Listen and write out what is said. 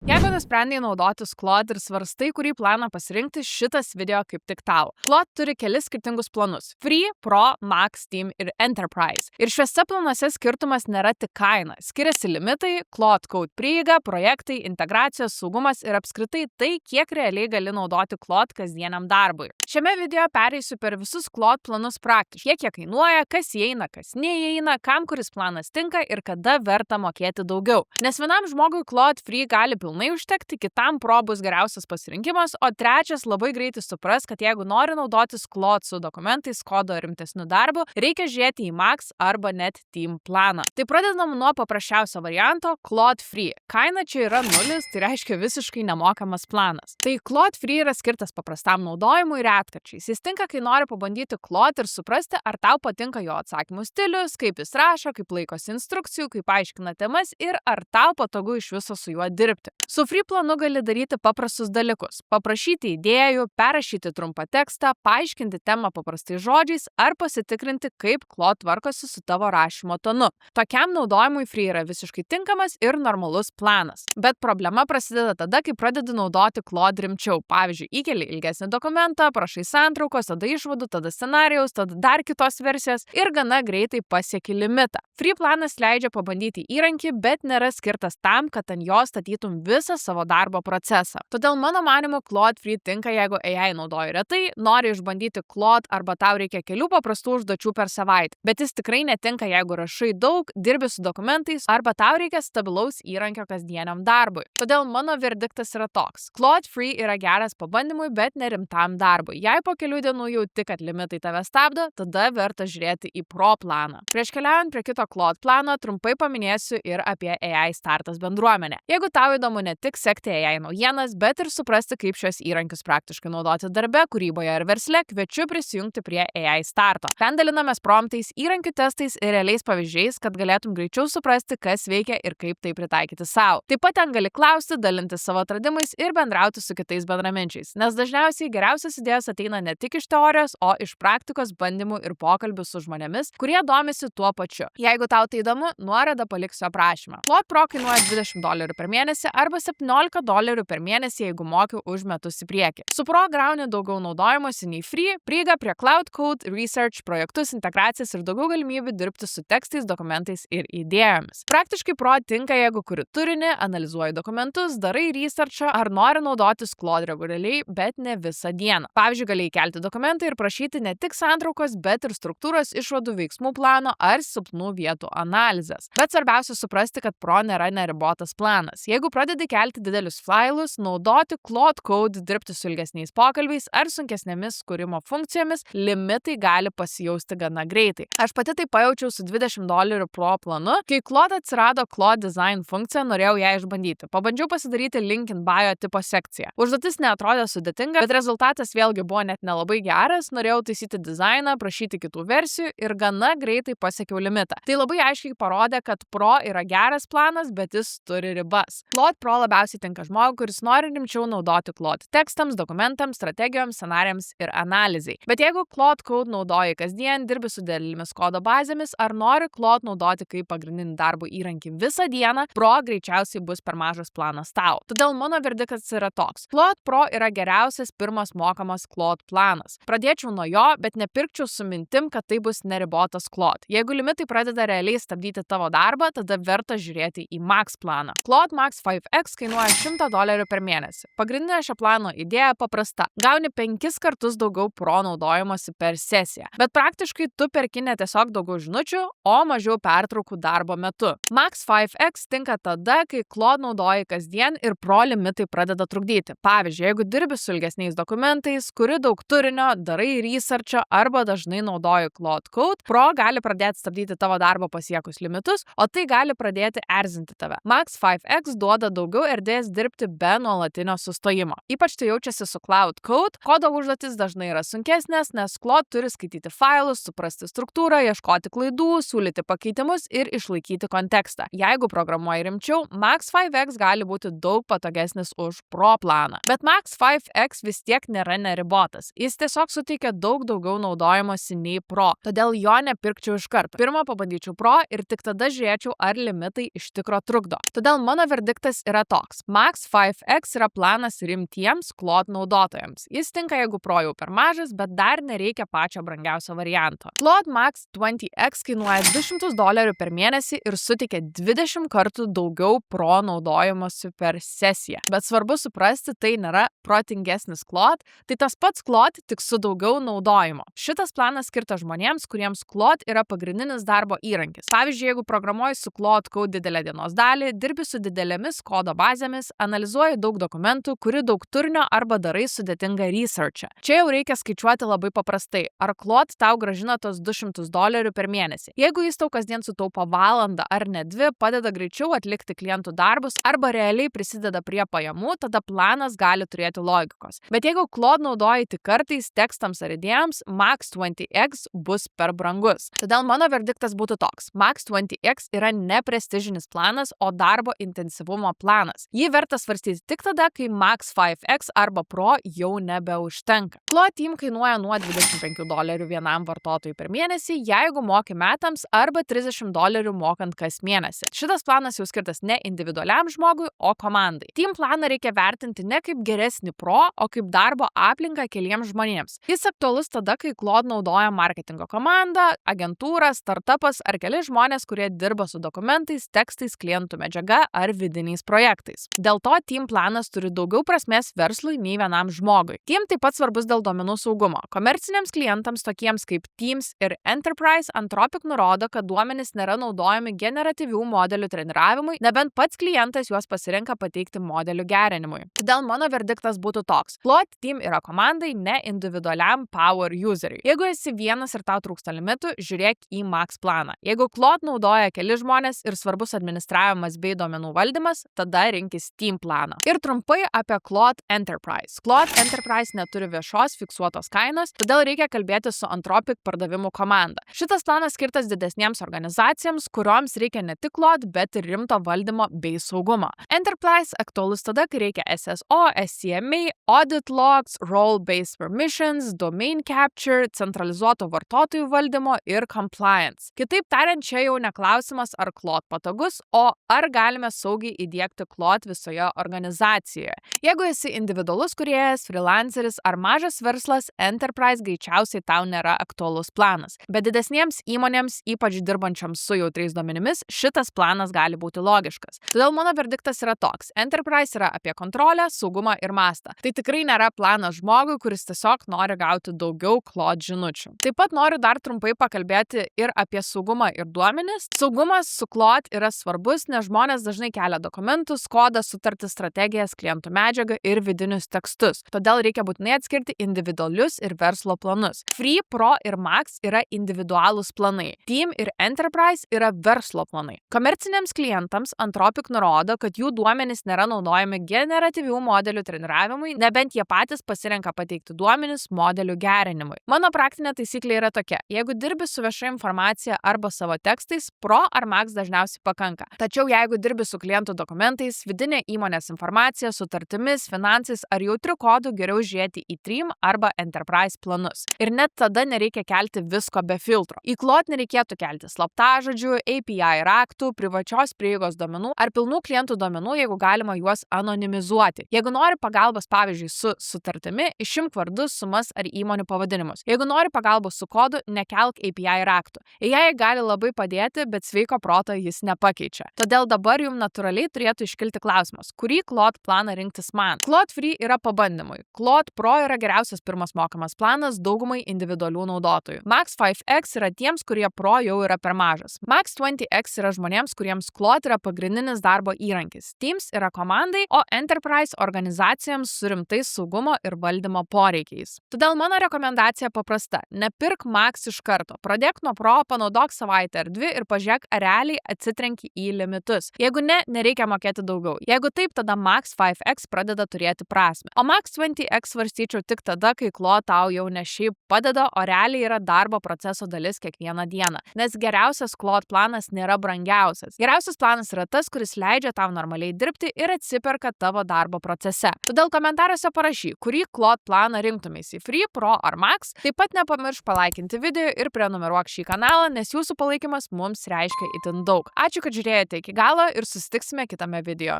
Jeigu nusprendei naudotis Claude ir svarstai, kurį planą pasirinkti, šitas video kaip tik tau. Claude turi kelis skirtingus planus – Free, Pro, Max, Team ir Enterprise. Ir šiuose planuose skirtumas nėra tik kaina. Skiriasi limitai, Claude Code prieiga, projektai, integracijos, saugumas ir apskritai tai, kiek realiai gali naudoti Claude kasdieniam darbui. Šiame video pereisiu per visus Claude planus praktiškai. Kiek jie kainuoja, kas įeina, kas neįeina, kam kuris planas tinka ir kada verta mokėti daugiau. Nes vienam žmogui Claude Free gali pilnai užtekti, kitam Pro bus geriausias pasirinkimas, o trečias labai greitai supras, kad jeigu nori naudotis Claude su dokumentais, kodo ir rimtesniu darbu, reikia žiūrėti į Max arba net Team planą. Tai pradedam nuo paprasčiausio varianto – Claude Free. Kaina čia yra 0, tai reiškia visiškai nemokamas planas. Tai Claude Free yra skirtas paprastam naudojimui ir retkarčiais. Jis tinka, kai nori pabandyti Claude ir suprasti, ar tau patinka jo atsakymų stilius, kaip jis rašo, kaip laikosi instrukcijų, kaip aiškina temas ir ar tau patogu iš viso su juo dirbti. Su Free planu gali daryti paprastus dalykus – paprašyti idėjų, perrašyti trumpą tekstą, paaiškinti temą paprastais žodžiais ar pasitikrinti, kaip Claude tvarkosi su tavo rašymo tonu. Tokiam naudojimui Free yra visiškai tinkamas ir normalus planas. Bet problema prasideda tada, kai pradedi naudoti Claude rimčiau. Pavyzdžiui, įkeli ilgesnį dokumentą, prašai santraukos, tada išvadų, tada scenarijaus, tada dar kitos versijos ir gana greitai pasieki limitą. Free planas leidžia pabandyti įrankį, bet nėra skirtas tam, kad ant jo statytum visą savo darbo procesą. Todėl mano manymu Claude Free tinka, jeigu AI naudoji retai, nori išbandyti Claude arba tau reikia kelių paprastų užduočių per savaitę. Bet jis tikrai netinka, jeigu rašai daug, dirbi su dokumentais arba tau reikia stabilaus įrankio kasdieniam darbui. Todėl mano verdiktas yra toks. Claude Free yra geras pabandymui, bet nerimtam darbui. Jei po kelių dienų jauti, kad limitai tave stabdo, tada verta žiūrėti į Pro planą. Prieš keliaujant prie kito Claude plano, trumpai paminėsiu ir apie AI startas bendruomenę. Jeigu tau įdomu ne tik sekti AI naujienas, bet ir suprasti, kaip šios įrankius praktiškai naudoti darbe, kūryboje ir versle, kviečiu prisijungti prie AI starto. Ten dalinamės promptais, įrankių testais ir realiais pavyzdžiais, kad galėtum greičiau suprasti, kas veikia ir kaip tai pritaikyti savo. Taip pat ten gali klausti, dalintis savo atradimais ir bendrauti su kitais bendraminčiais, nes dažniausiai geriausias idėjos ateina ne tik iš teorijos, o iš praktikos, bandymų ir pokalbių su žmonėmis, kurie domisi tuo pačiu. Jeigu tau tai įdomu, nuorodą paliksiu aprašymą. Claude Pro kainuoja $20 per mėnesį arba $17 per mėnesį, jeigu moki už metus į priekį. Su Pro gauni daugiau naudojimosi nei Free, prieiga prie Cloud Code, Research, projektus, integracijas ir daugiau galimybių dirbti su tekstais, dokumentais ir idėjomis. Praktiškai Pro tinka, jeigu kuri turinį, analizuoji dokumentus, darai researchą ar nori naudotis Claude reguliariai, bet ne visą dieną. Pavyzdžiui, gali įkelti dokumentą ir prašyti ne tik santraukos, bet ir struktūros, išvadų, veiksmų plano ar silpnų vietų analizės. Bet svarbiausia suprasti, kad Pro nėra neribotas planas. Jeigu pradedi kelti didelius failus, naudoti Claude Code, dirbti su ilgesniais pokalbiais ar sunkesnėmis kūrimo funkcijomis, limitai gali pasijausti gana greitai. Aš pati tai pajaučiau su $20 Pro planu. Kai Claude atsirado Claude Design funkcija, norėjau ją išbandyti. Pabandžiau pasidaryti link in bio tipo sekciją. Užduotis neatrodė sudėtinga, bet rezultatas vėlgi buvo net nelabai geras. Norėjau taisyti dizainą, prašyti kitų versijų ir gana greitai pasiekiau limitą. Tai labai aiškiai parodė, kad Pro yra geras planas, bet jis turi ribas. Claude Pro labiausiai tinka žmogui, kuris nori rimčiau naudoti Claude tekstams, dokumentams, strategijoms, scenarijams ir analizai. Bet jeigu Claude Code naudoji kasdien, dirbi su didelėmis kodo bazėmis ar nori Claude naudoti kaip pagrindinį darbo įrankį visą dieną, Pro greičiausiai bus per mažas planas tau. Todėl mano verdiktas yra toks. Claude Pro yra geriausias pirmas mokamas Claude planas. Pradėčiau nuo jo, bet nepirkčiau su mintim, kad tai bus neribotas Claude. Jeigu limitai pradeda realiai stabdyti tavo darbą, tada verta žiūrėti į Max planą. Claude Max 5X kainuoja $100 per mėnesį. Pagrindinė šio plano idėja paprasta. Gauni 5 kartus daugiau Pro naudojimosi per sesiją. Bet praktiškai tu perki ne tiesiog daugiau žinučių, o mažiau pertraukų darbo metu. Max 5X tinka tada, kai Claude naudoji kasdien ir Pro limitai pradeda trukdyti. Pavyzdžiui, jeigu dirbi su ilgesniais dokumentais, kuri daug turinio, darai researchą arba dažnai naudoji Claude Code, Pro gali pradėti stabdyti tavo darbą pasiekus limitus, o tai gali pradėti erzinti tave. Max 5X duoda daugiau erdvės dirbti be nuolatinio sustojimo. Ypač tai jaučiasi su Cloud Code. Kodo užduotis dažnai yra sunkesnės, nes Claude turi skaityti failus, suprasti struktūrą, ieškoti klaidų, siūlyti pakeitimus ir išlaikyti kontekstą. Jeigu programuoji rimčiau, Max 5X gali būti daug patogesnis už Pro planą. Bet Max 5X vis tiek nėra neribotas. Jis tiesiog suteikia daug daugiau naudojimosi nei Pro. Todėl jo nepirkčiau iš karto. Pirmą pabandyčiau Pro ir tik tada žiūrėčiau, ar limitai iš tikro trukdo. Todėl mano verdiktas yra toks. toks. Max 5X yra planas rimtiems Claude naudotojams. Jis tinka, jeigu Pro jau per mažas, bet dar nereikia pačio brangiausio varianto. Claude Max 20X kainuoja $200 per mėnesį ir suteikia 20 kartų daugiau Pro naudojimosi per sesiją. Bet svarbu suprasti, tai nėra protingesnis Claude, tai tas pats Claude, tik su daugiau naudojimo. Šitas planas skirtas žmonėms, kuriems Claude yra pagrindinis darbo įrankis. Pavyzdžiui, jeigu programuoji su Claude Code didelę dienos dalį, dirbi su didelėmis kodo bazėmis, analizuoji daug dokumentų, kuri daug turinio arba darai sudėtingą researchą. Čia jau reikia skaičiuoti labai paprastai, ar Claude tau grąžina tos $200 per mėnesį. Jeigu jis tau kasdien sutaupo valandą ar net 2, padeda greičiau atlikti klientų darbus arba realiai prisideda prie pajamų, tada planas gali turėti logikos. Bet jeigu Claude naudoji tik kartais tekstams ar idėjams, Max 20X bus per brangus. Todėl mano verdiktas būtų toks. Max 20X yra ne prestižinis planas, o darbo intensyvumo planas. Jį verta svarstyti tik tada, kai Max 5X arba Pro jau nebeužtenka. Claude Team kainuoja nuo $25 vienam vartotojui per mėnesį, jeigu moki metams, arba $30 mokant kas mėnesį. Šitas planas jau skirtas ne individualiam žmogui, o komandai. Team planą reikia vertinti ne kaip geresnį Pro, o kaip darbo aplinką keliems žmonėms. Jis aktualus tada, kai Claude naudoja marketingo komandą, agentūrą, startupas ar keli žmonės, kurie dirba su dokumentais, tekstais, klientų medžiaga ar vidiniais projektais. Dėl to Team planas turi daugiau prasmės verslui nei vienam žmogui. Team taip pat svarbus dėl duomenų saugumo. Komerciniams klientams tokiems kaip Teams ir Enterprise Anthropic nurodo, kad duomenys nėra naudojami generatyvių modelių treniravimui, nebent pats klientas juos pasirenka pateikti modelių gerinimui. Todėl mano verdiktas būtų toks. Claude Team yra komandai, ne individualiam power useriui. Jeigu esi vienas ir tau trūksta limitų, žiūrėk į Max planą. Jeigu Claude naudoja keli žmonės ir svarbus administravimas bei duomenų valdymas, tada rinkis Team planą. Ir trumpai apie Claude Enterprise. Claude Enterprise neturi viešos fiksuotos kainos, todėl reikia kalbėti su Anthropic pardavimų komanda. Šitas planas skirtas didesniems organizacijoms, kurioms reikia ne tik Claude, bet ir rimto valdymo bei saugumo. Enterprise aktualus tada, kai reikia SSO, SCMA, audit logs, role-based permissions, domain capture, centralizuoto vartotojų valdymo ir compliance. Kitaip tariant, čia jau neklausimas, ar Claude patogus, o ar galime saugiai įdiegti Claude visoje organizacijoje. Jeigu esi individualus kūrėjas, freelanceris ar mažas verslas, Enterprise greičiausiai tau nėra aktualus planas. Bet didesniems įmonėms, ypač dirbančioms su jautriais duomenimis, šitas planas gali būti logiškas. Todėl mano verdiktas yra toks. Enterprise yra apie kontrolę, saugumą ir mastą. Tai tikrai nėra planas žmogui, kuris tiesiog nori gauti daugiau Claude žinučių. Taip pat noriu dar trumpai pakalbėti ir apie saugumą ir duomenis. Saugumas su Claude yra svarbus, nes žmonės dažnai kelia dokumentus, kodą, sutartis, strategijas, klientų medžiagą ir vidinius tekstus. Todėl reikia būtinai atskirti individualius ir verslo planus. Free, Pro ir Max yra individualūs planai. Team ir Enterprise yra verslo planai. Komerciniams klientams Anthropic nurodo, kad jų duomenys nėra naudojami generatyvių modelių treniravimui, nebent jie patys pasirenka pateikti duomenis modelių gerinimui. Mano praktinė taisyklė yra tokia. Jeigu dirbi su vieša informacija arba savo tekstais, Pro ar Max dažniausiai pakanka. Tačiau jeigu dirbi su klientų dokumentais, vidinė įmonės informacija, sutartimis, finansais ar jautriu kodu, geriau žiūrėti į Team arba Enterprise planus. Ir net tada nereikia kelti visko be filtro. Į Claude nereikėtų kelti slaptažodžių, API raktų, privačios prieigos duomenų ar pilnų klientų duomenų, jeigu galima juos anonimizuoti. Jeigu nori pagalbos, pavyzdžiui, su sutartimi, išimk vardus, sumas ar įmonių pavadinimus. Jeigu nori pagalbos su kodu, nekelk API raktų. AI gali labai padėti, bet sveiko proto jis nepakeičia. Todėl dabar jums natūraliai turėtų iškilti klausimas, kurį Claude planą rinktis man. Claude Free yra pabandymui. Claude Pro yra geriausias pirmas mokamas planas daugumai individualių naudotojų. Max 5X yra tiems, kurie Pro jau yra per mažas. Max 20X yra žmonėms, kuriems Claude yra pagrindinis darbo įrankis. Teams yra komandai, o Enterprise organizacijoms su rimtais saugumo ir valdymo poreikiais. Todėl mano rekomendacija paprasta. Nepirk Max iš karto. Pradėk nuo Pro, panaudok savaitę ar 2 ir pažiūrėk, ar realiai atsitrenki į limitus. Jeigu ne, nereikia mokėti daugiau. Jeigu taip, tada Max 5X pradeda turėti prasmę. O Max 20X svarstyčiau tik tada, kai Claude tau jau ne šiaip padeda, o realiai yra darbo proceso dalis kiekvieną dieną. Nes geriausias Claude planas nėra brangiausias. Geriausias planas yra tas, kuris leidžia tau normaliai dirbti ir atsiperka tavo darbo procese. Todėl komentaruose parašyk, kurį Claude planą rinktumėsi - Free, Pro ar Max. Taip pat nepamiršk palaikinti video ir prenumeruok šį kanalą, nes jūsų palaikymas mums reiškia itin daug. Ačiū, kad žiūrėjote iki galo ir susitiksime kitame video.